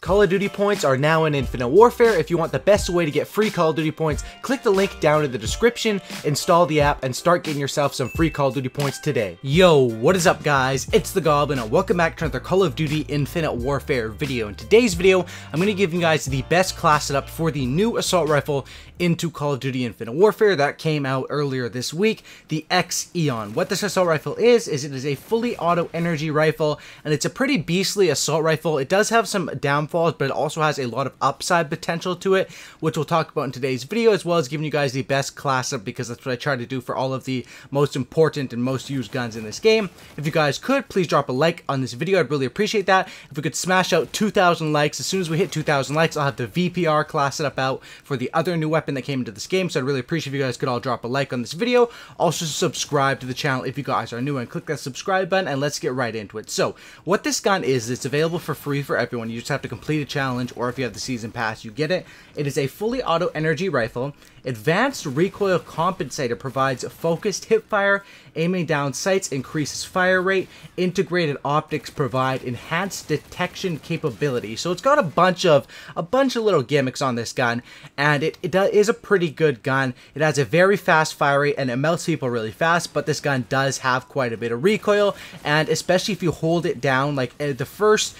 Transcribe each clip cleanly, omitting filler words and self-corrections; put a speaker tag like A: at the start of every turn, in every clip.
A: Call of Duty points are now in Infinite Warfare. If you want the best way to get free Call of Duty points, click the link down in the description, install the app, and start getting yourself some free Call of Duty points today. Yo, what is up guys? It's the Goblin and welcome back to another Call of Duty Infinite Warfare video. In today's video, I'm going to give you guys the best class setup for the new assault rifle into Call of Duty Infinite Warfare that came out earlier this week, the X-Eon. What this assault rifle is it is a fully auto energy rifle, and it's a pretty beastly assault rifle. It does have some downfalls, but it also has a lot of upside potential to it, which we'll talk about in today's video, as well as giving you guys the best class setup, because that's what I try to do for all of the most important and most used guns in this game. If you guys could, please drop a like on this video. I'd really appreciate that. If we could smash out 2,000 likes, as soon as we hit 2,000 likes, I'll have the VPR class setup out for the other new weapon that came into this game, so I'd really appreciate if you guys could all drop a like on this video. Also subscribe to the channel if you guys are new, and click that subscribe button, and let's get right into it. So what this gun is, it's available for free for everyone. You just have to complete a challenge, or if you have the season pass, you get it. It is a fully auto energy rifle. Advanced Recoil Compensator provides focused hipfire, aiming down sights increases fire rate. Integrated optics provide enhanced detection capability. So it's got a bunch of little gimmicks on this gun, and it is a pretty good gun. It has a very fast fire rate, and it melts people really fast, but this gun does have quite a bit of recoil, and especially if you hold it down, like the first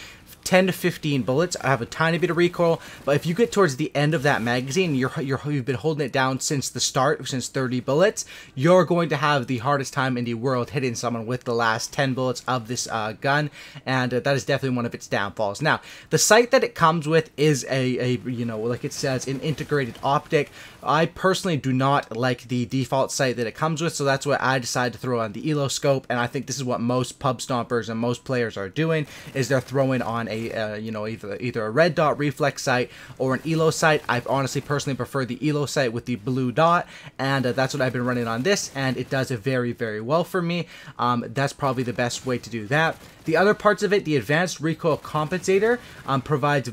A: 10 to 15 bullets, I have a tiny bit of recoil, but if you get towards the end of that magazine, you've been holding it down since the start, since 30 bullets, you're going to have the hardest time in the world hitting someone with the last 10 bullets of this gun, and that is definitely one of its downfalls. Now, the sight that it comes with is a you know, like it says, an integrated optic. I personally do not like the default sight that it comes with, so that's why I decided to throw on the Elo scope, and I think this is what most pub stompers and most players are doing, is they're throwing on a you know, either a red dot reflex sight or an Elo sight. I've honestly personally prefer the Elo sight with the blue dot, and that's what I've been running on this, and it does it very, very well for me. That's probably the best way to do that. The other parts of it, the Advanced Recoil Compensator provides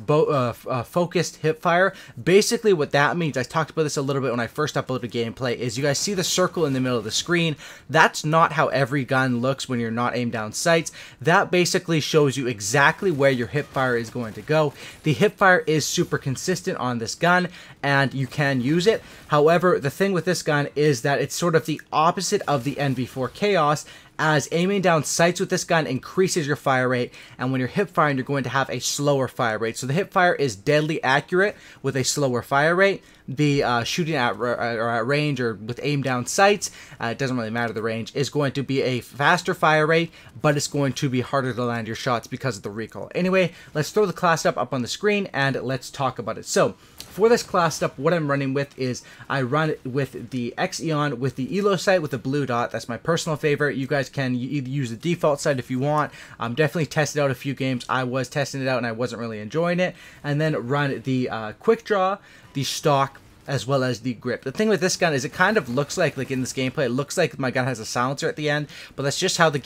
A: focused hipfire. Basically what that means, I talked about this a little bit when I first uploaded gameplay, is you guys see the circle in the middle of the screen. That's not how every gun looks when you're not aimed down sights. That basically shows you exactly where your hipfire is going to go. The hipfire is super consistent on this gun, and you can use it. However, the thing with this gun is that it's sort of the opposite of the NV4 Chaos, as aiming down sights with this gun increases your fire rate, and when you're hip firing, you're going to have a slower fire rate. So the hip fire is deadly accurate with a slower fire rate. The shooting at range, or with aim down sights, it doesn't really matter the range, is going to be a faster fire rate, but it's going to be harder to land your shots because of the recoil. Anyway, let's throw the class up on the screen and let's talk about it. So for this class setup, what I'm running with is I run with the X-Eon with the Elo sight with the blue dot. That's my personal favorite. You guys can either use the default sight if you want. Definitely tested out a few games. I was testing it out and I wasn't really enjoying it. And then run the quick draw, the stock, as well as the grip. The thing with this gun is it kind of looks like in this gameplay, it looks like my gun has a silencer at the end, but that's just how the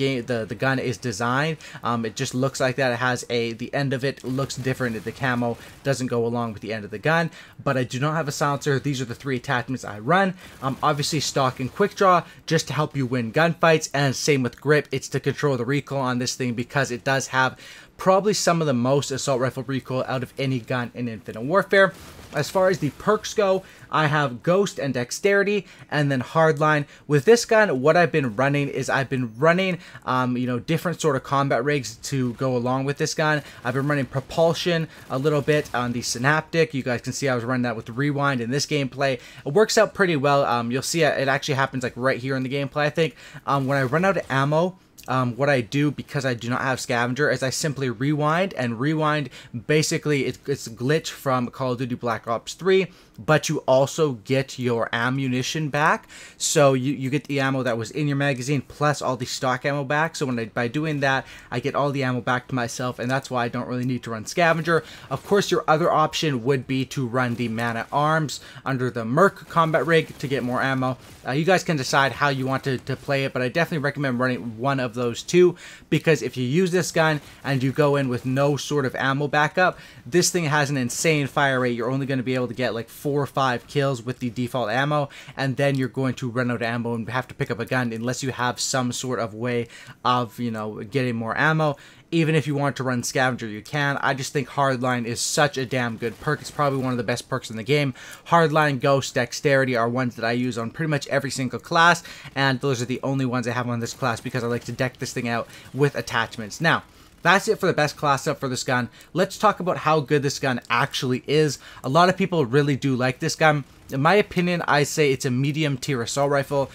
A: gun is designed. It just looks like that. It has the end of it looks different. The camo doesn't go along with the end of the gun, but I do not have a silencer. These are the three attachments I run. Obviously stock and quick draw just to help you win gunfights, and same with grip. It's to control the recoil on this thing, because it does have probably some of the most assault rifle recoil out of any gun in Infinite Warfare. As far as the perks go, I have Ghost and Dexterity, and then Hardline. With this gun, what I've been running is I've been running, you know, different sort of combat rigs to go along with this gun. I've been running Propulsion a little bit on the Synaptic. You guys can see I was running that with Rewind in this gameplay. It works out pretty well. You'll see it actually happens like right here in the gameplay, I think. When I run out of ammo, what I do, because I do not have scavenger, is I simply rewind, and rewind basically it's a glitch from Call of Duty Black Ops 3, but you also get your ammunition back. So you get the ammo that was in your magazine plus all the stock ammo back. So by doing that, I get all the ammo back to myself, and that's why I don't really need to run scavenger. Of course, your other option would be to run the Man-at-Arms under the Merc combat rig to get more ammo. You guys can decide how you want to play it, but I definitely recommend running one of those two, because if you use this gun and you go in with no sort of ammo backup, this thing has an insane fire rate. You're only going to be able to get like 4 or 5 kills with the default ammo, and then you're going to run out of ammo and have to pick up a gun unless you have some sort of way of, you know, getting more ammo. Even if you want to run Scavenger, you can. I just think Hardline is such a damn good perk. It's probably one of the best perks in the game. Hardline, Ghost, Dexterity are ones that I use on pretty much every single class, and those are the only ones I have on this class because I like to deck this thing out with attachments. Now, that's it for the best class up for this gun. Let's talk about how good this gun actually is. A lot of people really do like this gun. In my opinion, I say it's a medium tier assault rifle,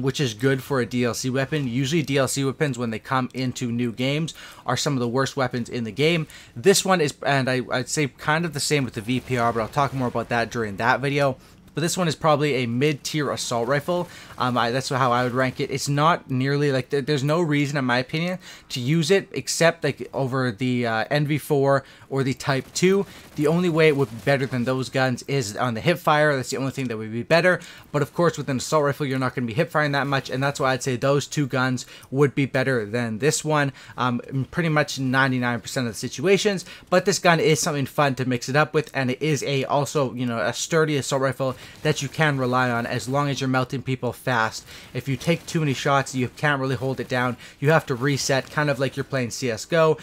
A: which is good for a DLC weapon. Usually DLC weapons, when they come into new games, are some of the worst weapons in the game. This one is, and I'd say kind of the same with the VPR, but I'll talk more about that during that video. But this one is probably a mid-tier assault rifle. That's how I would rank it. It's not nearly like, there's no reason in my opinion to use it except like over the NV4 or the Type 2. The only way it would be better than those guns is on the hip fire. That's the only thing that would be better. But of course, with an assault rifle, you're not going to be hip firing that much, and that's why I'd say those two guns would be better than this one. In pretty much 99% of the situations. But this gun is something fun to mix it up with, and it is also, you know, a sturdy assault rifle that you can rely on as long as you're melting people fast. If you take too many shots, you can't really hold it down. You have to reset, kind of like you're playing CSGO.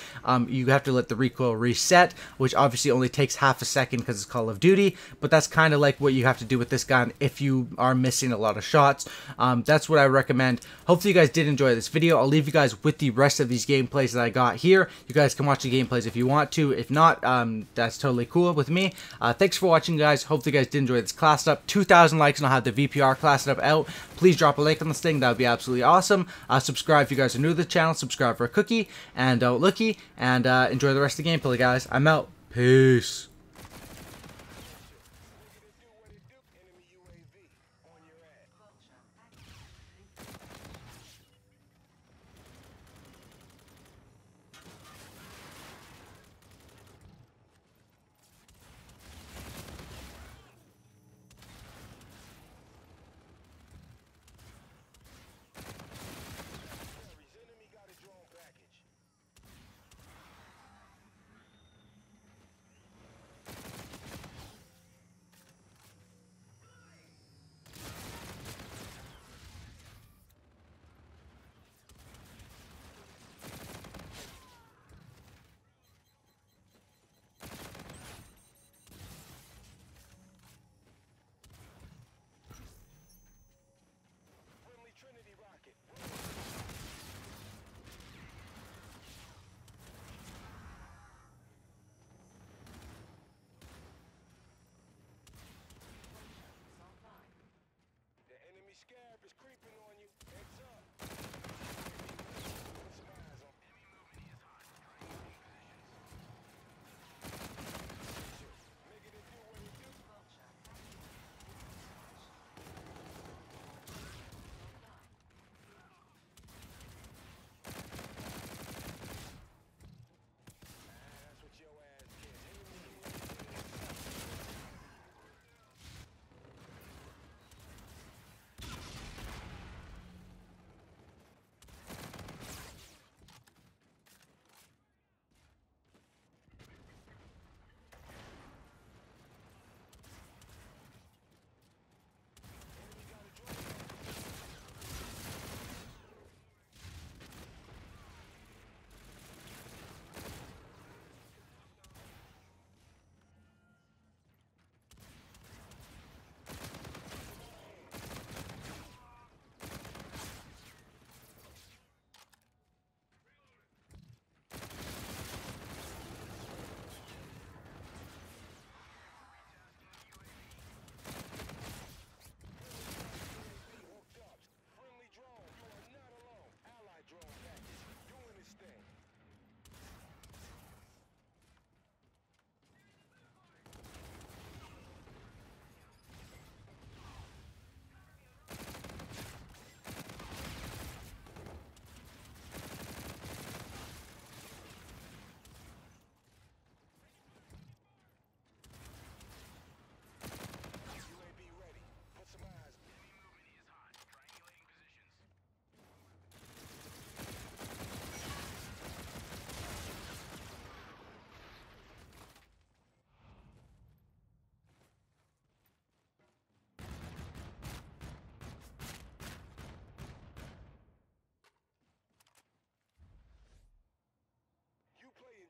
A: You have to let the recoil reset, which obviously only takes half a second because it's Call of Duty, but that's kind of like what you have to do with this gun if you are missing a lot of shots. That's what I recommend. Hopefully you guys did enjoy this video. I'll leave you guys with the rest of these gameplays that I got here. You guys can watch the gameplays if you want to. If not, that's totally cool with me. Thanks for watching, guys. Hopefully you guys did enjoy this class up. 2,000 likes and I'll have the VPR class up out. Please drop a like on this thing. That would be absolutely awesome. Subscribe if you guys are new to the channel. Subscribe for a cookie and looky, and enjoy the rest of the gameplay, guys. I'm out. Peace.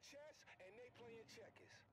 B: chess and they playing checkers.